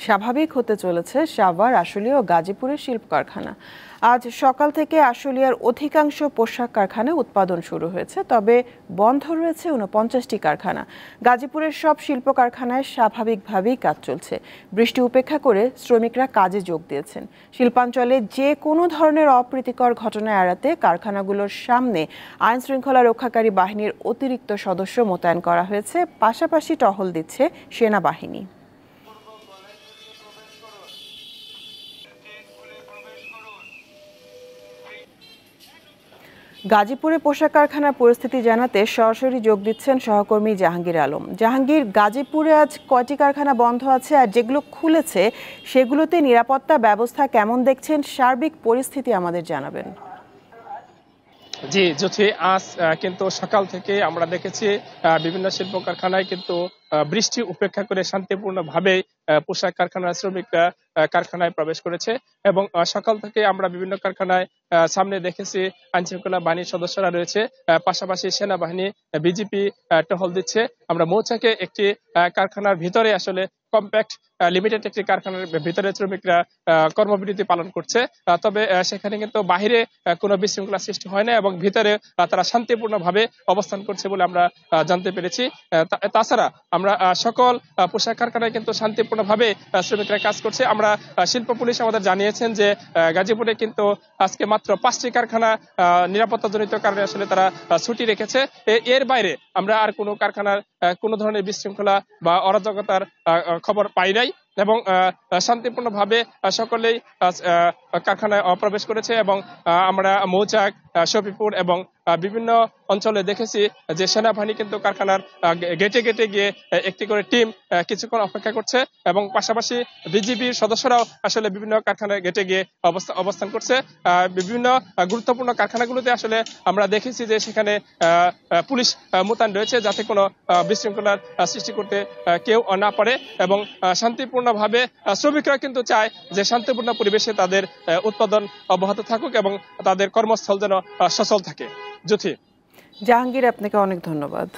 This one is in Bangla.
স্বাভাবিক হতে চলেছে সাভার, আশুলিয়া ও গাজীপুরের শিল্প কারখানা। আজ সকাল থেকে আশুলিয়ার অধিকাংশ পোশাক কারখানায় উৎপাদন শুরু হয়েছে, তবে বন্ধ রয়েছে 49টি কারখানা। গাজীপুরের সব শিল্প কারখানায় স্বাভাবিকভাবেই কাজ চলছে। বৃষ্টি উপেক্ষা করে শ্রমিকরা কাজে যোগ দিয়েছেন। শিল্পাঞ্চলে যে কোনো ধরনের অপ্রীতিকর ঘটনা এড়াতে কারখানাগুলোর সামনে আইন শৃঙ্খলা রক্ষাকারী বাহিনীর অতিরিক্ত সদস্য মোতায়েন করা হয়েছে, পাশাপাশি টহল দিচ্ছে সেনাবাহিনী। গাজীপুরে পোশাক কারখানার পরিস্থিতি জানাতে সরাসরি যোগ দিচ্ছেন সহকর্মী জাহাঙ্গীর আলম। জাহাঙ্গীর, গাজীপুরে আজ কয়টি কারখানা বন্ধ আছে, আর যেগুলো খুলেছে সেগুলোতে নিরাপত্তা ব্যবস্থা কেমন দেখছেন? সার্বিক পরিস্থিতি আমাদের জানাবেন। জি জ্যোতি, আজ কিন্তু সকাল থেকে আমরা দেখেছি বিভিন্ন শিল্প কারখানায় কিন্তু বৃষ্টি উপেক্ষা করে শান্তিপূর্ণভাবে পোশাক কারখানার শ্রমিকরা কারখানায় প্রবেশ করেছে। এবং সকাল থেকে আমরা বিভিন্ন কারখানায় সামনে দেখেছি আইন শৃঙ্খলা বাহিনীর সদস্যরা রয়েছে, পাশাপাশি সেনাবাহিনী, বিজিপি টহল দিচ্ছে। আমরা মৌচাকে একটি কারখানার ভিতরে আসলে কম্প্যাক্ট লিমিটেড একটি কারখানার ভিতরে শ্রমিকরা কর্মবিরতি পালন করছে, তবে সেখানে কিন্তু বাহিরে কোনো বিশৃঙ্খলা সৃষ্টি হয় না এবং ভিতরে তারা শান্তিপূর্ণভাবে অবস্থান করছে বলে আমরা জানতে পেরেছি। তাছাড়া আমরা সকল পোশাক কারখানায় কিন্তু শান্তিপূর্ণভাবে শ্রমিকরা কাজ করছে। আমরা শিল্প পুলিশ আমাদের জানিয়েছেন যে গাজীপুরে কিন্তু আজকে মাত্র 5টি কারখানা নিরাপত্তাজনিত কারণে আসলে তারা ছুটি রেখেছে। এর বাইরে আমরা আর কোনো কারখানার কোনো ধরনের বিশৃঙ্খলা বা অরাজকতার খবর পাই নাই এবং শান্তিপূর্ণভাবে সকলেই কারখানায় প্রবেশ করেছে। এবং আমরা মৌচাক, শফিপুর এবং বিভিন্ন অঞ্চলে দেখেছি যে সেনাবাহিনী কিন্তু কারখানার গেটে গেটে গিয়ে একটি করে টিম কিছুক্ষণ অপেক্ষা করছে এবং পাশাপাশি বিজিবির সদস্যরাও আসলে বিভিন্ন কারখানার গেটে গিয়ে অবস্থান করছে। বিভিন্ন গুরুত্বপূর্ণ কারখানাগুলোতে আসলে আমরা দেখেছি যে সেখানে পুলিশ মোতায়েন রয়েছে, যাতে কোনো বিশৃঙ্খলার সৃষ্টি করতে কেউ না পারে। এবং শান্তিপূর্ণভাবে শ্রমিকরা কিন্তু চায় যে শান্তিপূর্ণ পরিবেশে তাদের উৎপাদন অব্যাহত থাকুক এবং তাদের কর্মস্থল যেন সচল থাকে। জ্যোতি। জাহাঙ্গীর, আপনাকে অনেক ধন্যবাদ।